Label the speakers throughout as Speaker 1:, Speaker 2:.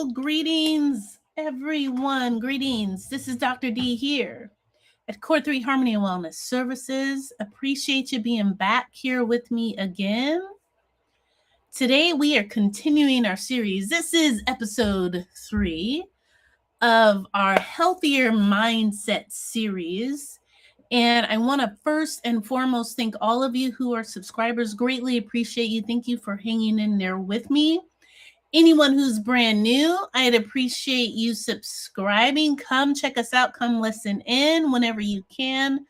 Speaker 1: Greetings, everyone. Greetings. This is Dr. D here at Core3 Harmony Wellness Services. Appreciate you being back here with me again. Today, we are continuing our series. This is episode 3 of our Healthier Mindset series. And I want to first and foremost thank all of you who are subscribers. Greatly appreciate you. Thank you for hanging in there with me. Anyone who's brand new, I'd appreciate you subscribing. Come check us out. Come listen in whenever you can.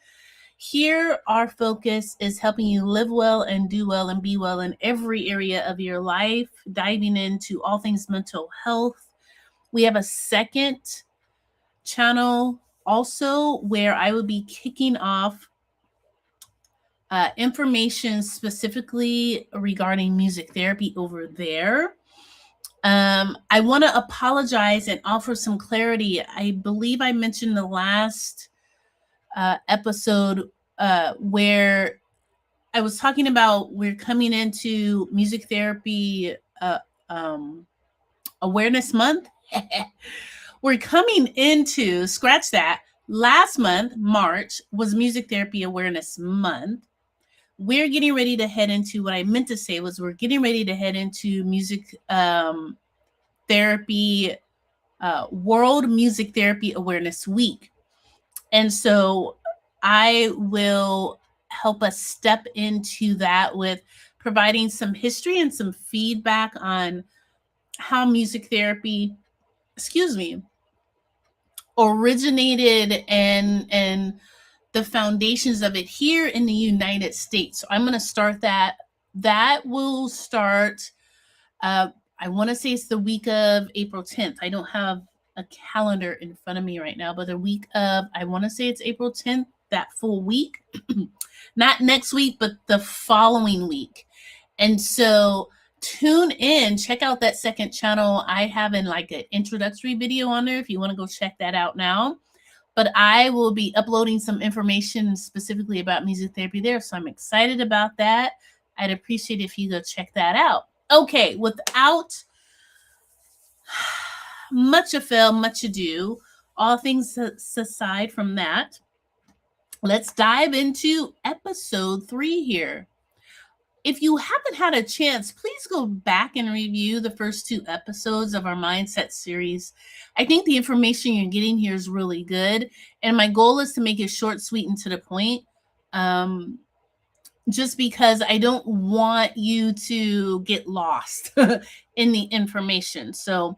Speaker 1: Here, our focus is helping you live well and do well and be well in every area of your life, diving into all things mental health. We have a second channel also where I will be kicking off information specifically regarding music therapy over there. I want to apologize and offer some clarity. I believe I mentioned the last episode where I was talking about we're coming into Music Therapy Awareness Month. We're coming into, scratch that, last month, March, was Music Therapy Awareness Month. We're getting ready to head into, what I meant to say was we're getting ready to head into music therapy, World Music Therapy Awareness Week. And so I will help us step into that with providing some history and some feedback on how music therapy, originated and the foundations of it here in the United States. So I'm going to start that. That will start, I want to say it's the week of April 10th. I don't have a calendar in front of me right now, but the week of, I want to say it's April 10th, that full week. Not next week, but the following week. And so tune in, check out that second channel. I have in like an introductory video on there if you want to go check that out now. But I will be uploading some information specifically about music therapy there. So I'm excited about that. I'd appreciate if you go check that out. Okay, without much ado, all things aside from that, let's dive into episode 3 here. If you haven't had a chance, please go back and review the first 2 episodes of our Mindset series. I think the information you're getting here is really good. And my goal is to make it short, sweet, and to the point. Just because I don't want you to get lost in the information. So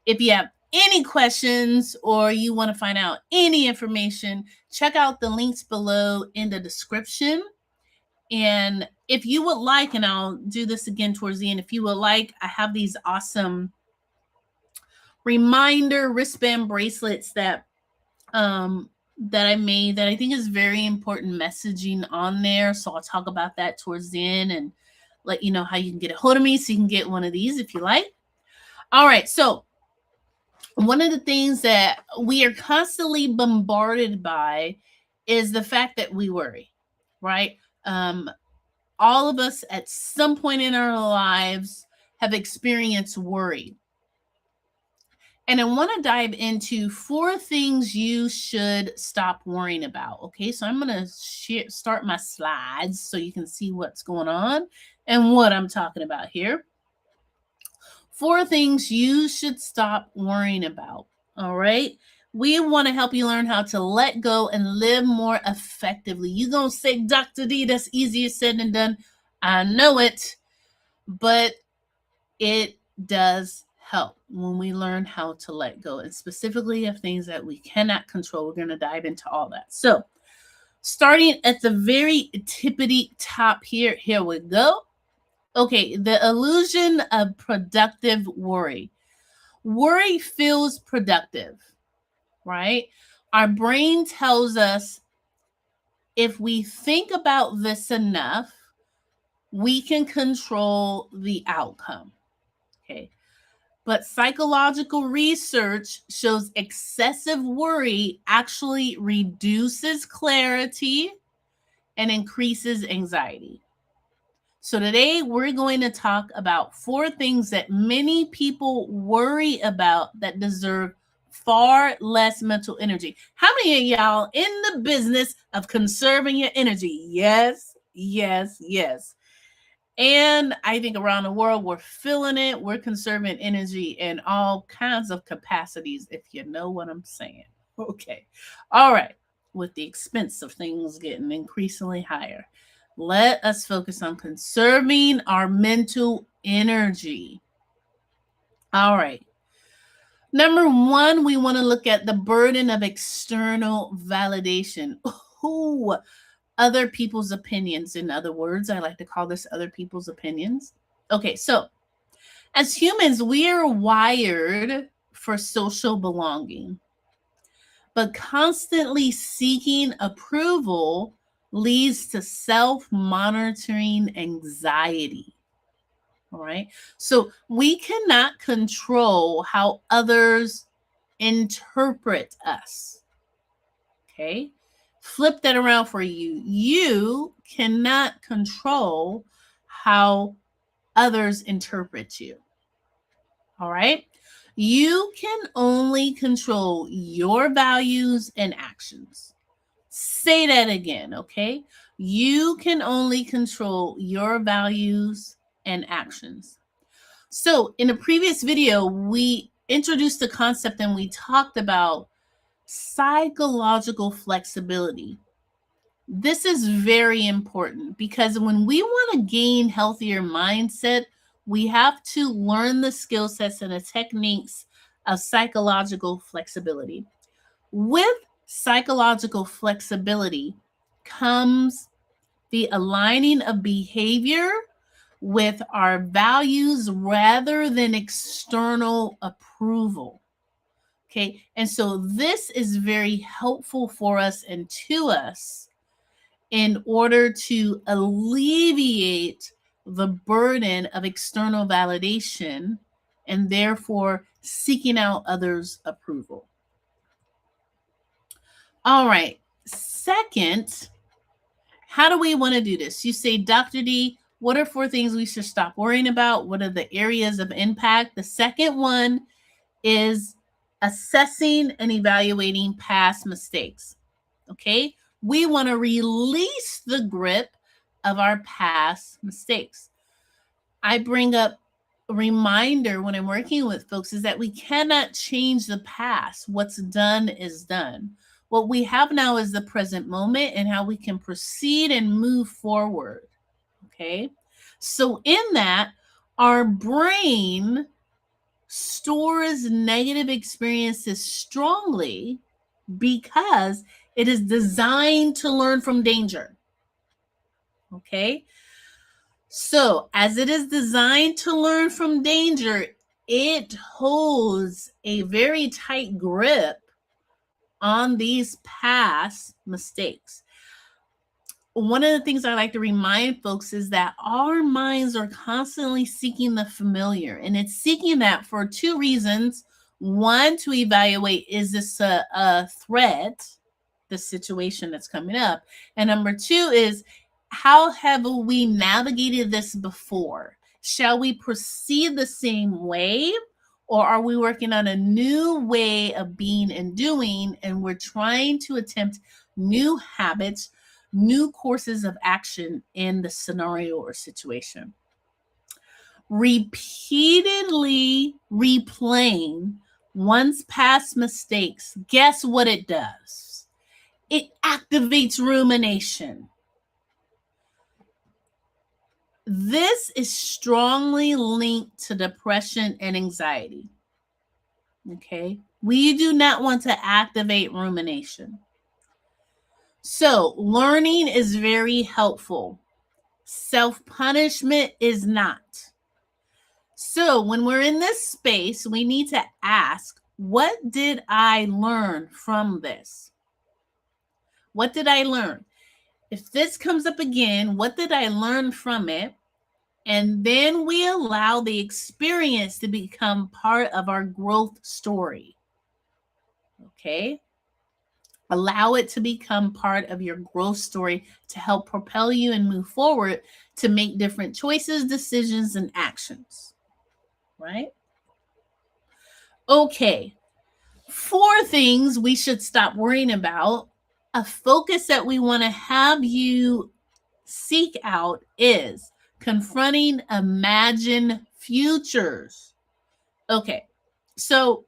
Speaker 1: if you have any questions or you want to find out any information, check out the links below in the description. And if you would like, and I'll do this again towards the end, if you would like, I have these awesome reminder wristband bracelets that I made that I think is very important messaging on there. So I'll talk about that towards the end and let you know how you can get a hold of me so you can get one of these if you like. All right. So one of the things that we are constantly bombarded by is the fact that we worry, right? All of us at some point in our lives have experienced worry. And I want to dive into 4 things you should stop worrying about. Okay, so I'm going to start my slides so you can see what's going on and what I'm talking about here. 4 things you should stop worrying about. All right. We want to help you learn how to let go and live more effectively. You're going to say, Dr. D, that's easier said than done. I know it, but it does help when we learn how to let go, and specifically of things that we cannot control. We're going to dive into all that. So starting at the very tippity top here we go. Okay, the illusion of productive worry. Worry feels productive, right? Our brain tells us if we think about this enough, we can control the outcome, okay? But psychological research shows excessive worry actually reduces clarity and increases anxiety. So today we're going to talk about 4 things that many people worry about that deserve far less mental energy. How many of y'all in the business of conserving your energy? Yes, yes, yes. And I think around the world, we're feeling it. We're conserving energy in all kinds of capacities, if you know what I'm saying. Okay. All right. With the expense of things getting increasingly higher, let us focus on conserving our mental energy. All right. Number 1, we want to look at the burden of external validation. Ooh, other people's opinions. In other words, I like to call this other people's opinions. Okay, so as humans, we are wired for social belonging, but constantly seeking approval leads to self monitoring anxiety. All right, so we cannot control how others interpret us. Okay. Flip that around for you. You cannot control how others interpret you. All right. You can only control your values and actions. Say that again. Okay. You can only control your values and actions. So, in a previous video, we introduced the concept and we talked about psychological flexibility. This is very important because when we want to gain healthier mindset, we have to learn the skill sets and the techniques of psychological flexibility. With psychological flexibility comes the aligning of behavior with our values rather than external approval. Okay, and so this is very helpful for us and to us in order to alleviate the burden of external validation and therefore seeking out others' approval. All right, second, how do we want to do this? You say, Dr. D, what are 4 things we should stop worrying about? What are the areas of impact? The second one is assessing and evaluating past mistakes. Okay, we want to release the grip of our past mistakes. I bring up a reminder when I'm working with folks is that we cannot change the past. What's done is done. What we have now is the present moment and how we can proceed and move forward. Okay, so in that, our brain stores negative experiences strongly because it is designed to learn from danger. Okay. So, as it is designed to learn from danger, it holds a very tight grip on these past mistakes. One of the things I like to remind folks is that our minds are constantly seeking the familiar, and it's seeking that for 2 reasons. One, to evaluate, is this a threat, the situation that's coming up? And number 2 is, how have we navigated this before? Shall we proceed the same way? Or are we working on a new way of being and doing, and we're trying to attempt new habits, new courses of action in the scenario or situation? Repeatedly replaying one's past mistakes, guess what it does? It activates rumination. This is strongly linked to depression and anxiety. Okay, we do not want to activate rumination. So, learning is very helpful. Self-punishment is not. So, when we're in this space, we need to ask, what did I learn from this? What did I learn? If this comes up again, what did I learn from it? And then we allow the experience to become part of our growth story. Okay? Allow it to become part of your growth story to help propel you and move forward to make different choices, decisions, and actions. Right? Okay. 4 things we should stop worrying about. A focus that we want to have you seek out is confronting imagined futures. Okay. So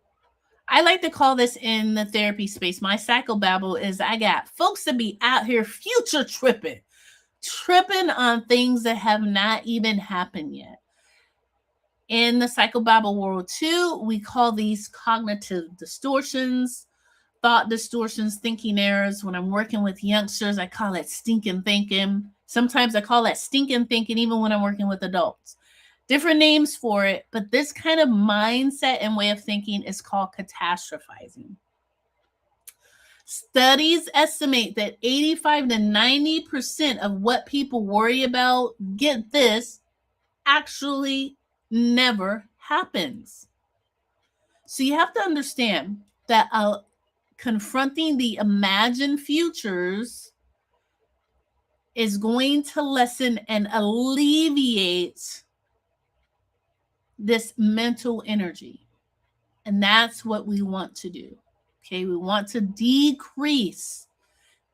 Speaker 1: I like to call this in the therapy space. My psychobabble is I got folks that be out here future tripping on things that have not even happened yet. In the psychobabble world too, we call these cognitive distortions, thought distortions, thinking errors. When I'm working with youngsters, I call it stinking thinking. Sometimes I call that stinking thinking even when I'm working with adults. Different names for it, but this kind of mindset and way of thinking is called catastrophizing. Studies estimate that 85 to 90% of what people worry about, get this, actually never happens. So you have to understand that confronting the imagined futures is going to lessen and alleviate this mental energy. And that's what we want to do. Okay, we want to decrease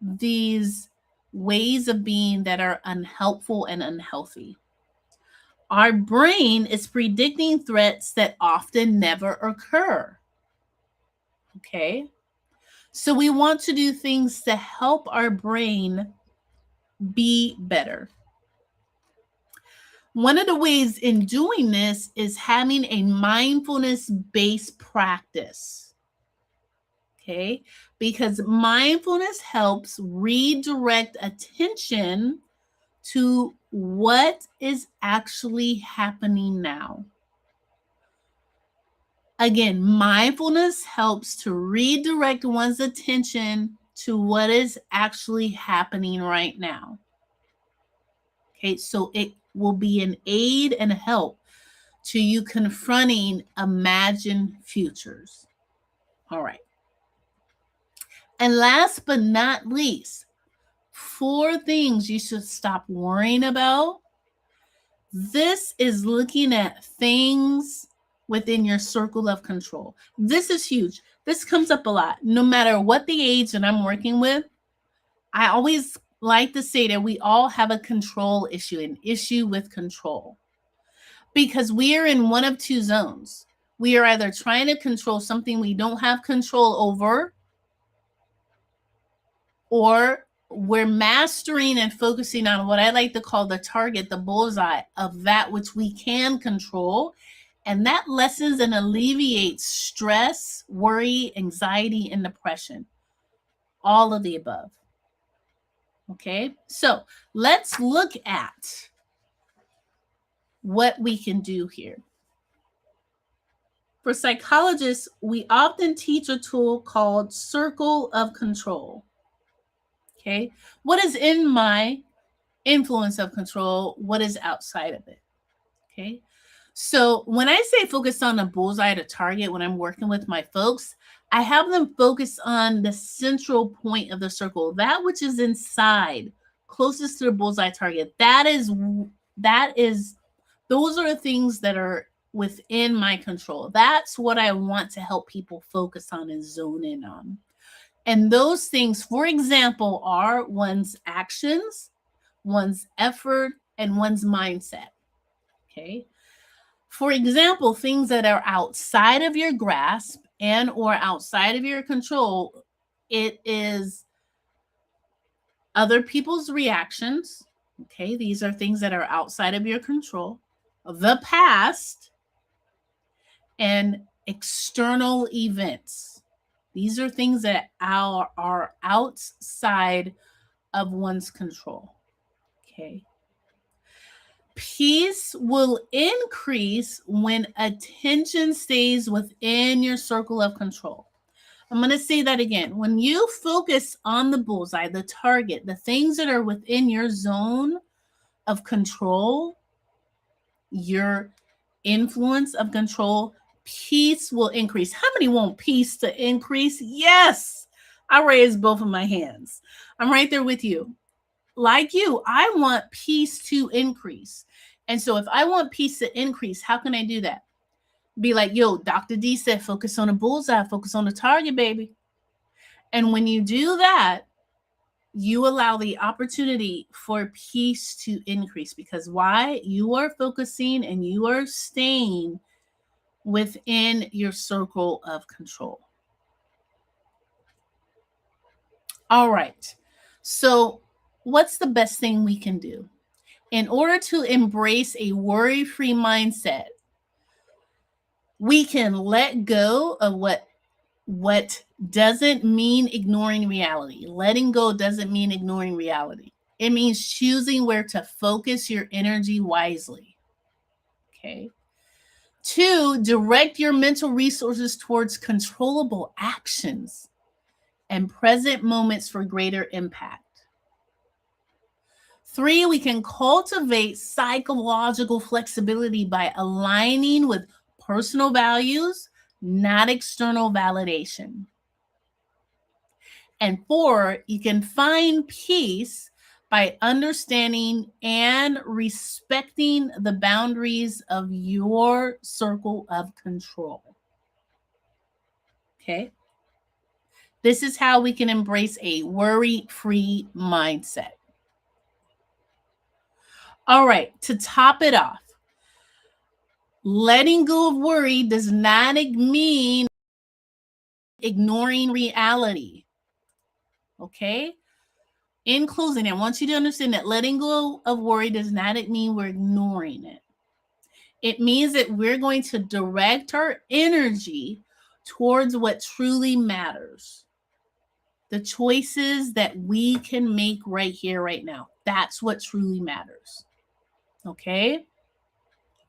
Speaker 1: these ways of being that are unhelpful and unhealthy. Our brain is predicting threats that often never occur. Okay, so we want to do things to help our brain be better. One of the ways in doing this is having a mindfulness-based practice. Okay, because mindfulness helps redirect attention to what is actually happening now. Again, mindfulness helps to redirect one's attention to what is actually happening right now. Okay, so it will be an aid and help to you confronting imagined futures. All right. And last but not least, 4 things you should stop worrying about. This is looking at things within your circle of control. This is huge. This comes up a lot. No matter what the age that I'm working with, I always like to say that we all have a control issue, an issue with control. Because we are in one of 2 zones. We are either trying to control something we don't have control over, or we're mastering and focusing on what I like to call the target, the bullseye of that which we can control. And that lessens and alleviates stress, worry, anxiety, and depression. All of the above. Okay, so let's look at what we can do here. For psychologists, we often teach a tool called circle of control. Okay, what is in my influence of control? What is outside of it? Okay, so when I say focus on a bullseye, the target, when I'm working with my folks, I have them focus on the central point of the circle, that which is inside, closest to the bullseye target. Those are the things that are within my control. That's what I want to help people focus on and zone in on. And those things, for example, are one's actions, one's effort, and one's mindset. Okay. For example, things that are outside of your grasp and or outside of your control, it is other people's reactions. Okay, these are things that are outside of your control. The past and external events. These are things that are outside of one's control. Okay. Peace will increase when attention stays within your circle of control. I'm going to say that again. When you focus on the bullseye, the target, the things that are within your zone of control, your influence of control, peace will increase. How many want peace to increase? Yes. I raise both of my hands. I'm right there with you. Like you, I want peace to increase. And so if I want peace to increase, how can I do that? Be like, yo, Dr. D said, focus on the bullseye, focus on the target, baby. And when you do that, you allow the opportunity for peace to increase, because why? You are focusing and you are staying within your circle of control. All right. So, what's the best thing we can do? In order to embrace a worry free mindset, we can let go of what doesn't mean ignoring reality. Letting go doesn't mean ignoring reality. It means choosing where to focus your energy wisely. Okay. 2, direct your mental resources towards controllable actions and present moments for greater impact. 3, we can cultivate psychological flexibility by aligning with personal values, not external validation. And 4, you can find peace by understanding and respecting the boundaries of your circle of control. Okay? This is how we can embrace a worry-free mindset. All right, to top it off, letting go of worry does not mean ignoring reality. Okay? In closing, I want you to understand that letting go of worry does not mean we're ignoring it. It means that we're going to direct our energy towards what truly matters. The choices that we can make right here, right now. That's what truly matters. Okay?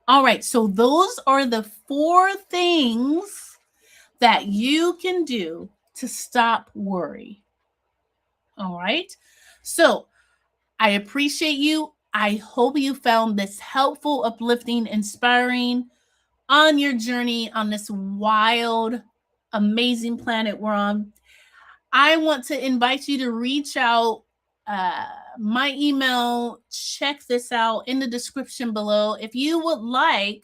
Speaker 1: All right, so those are the 4 things that you can do to stop worry. All right? So, I appreciate you. I hope you found this helpful, uplifting, inspiring on your journey on this wild, amazing planet we're on. I want to invite you to reach out. My email, check this out in the description below. If you would like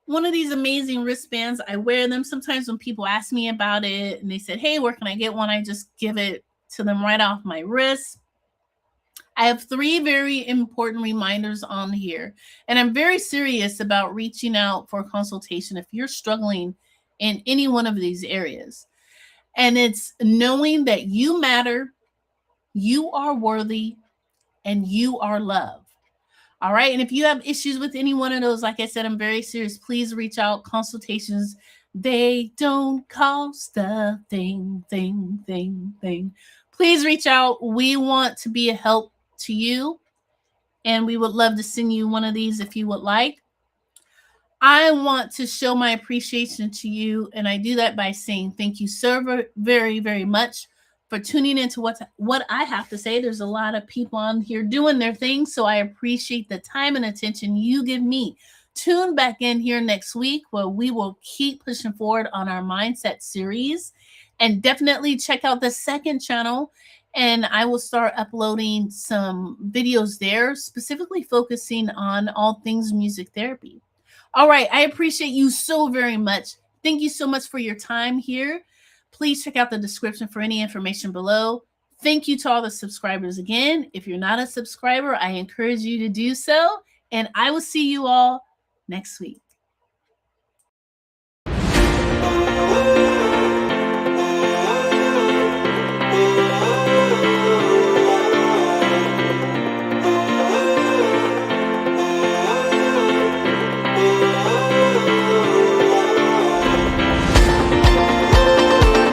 Speaker 1: one of these amazing wristbands, I wear them sometimes when people ask me about it and they said, hey, where can I get one? I just give it to them right off my wrist. I have 3 very important reminders on here, and I'm very serious about reaching out for a consultation if you're struggling in any one of these areas. And it's knowing that you matter, you are worthy, and you are loved. All right. And if you have issues with any one of those, like I said, I'm very serious. Please reach out. Consultations, they don't cost a thing. Please reach out. We want to be a help to you, and we would love to send you one of these if you would like. I want to show my appreciation to you, and I do that by saying thank you so very, very much for tuning into what I have to say. There's a lot of people on here doing their thing, so I appreciate the time and attention you give me. Tune back in here next week where we will keep pushing forward on our mindset series, and definitely check out the 2nd channel, and I will start uploading some videos there specifically focusing on all things music therapy. All right, I appreciate you so very much. Thank you so much for your time here. Please check out the description for any information below. Thank you to all the subscribers again. If you're not a subscriber, I encourage you to do so. And I will see you all next week.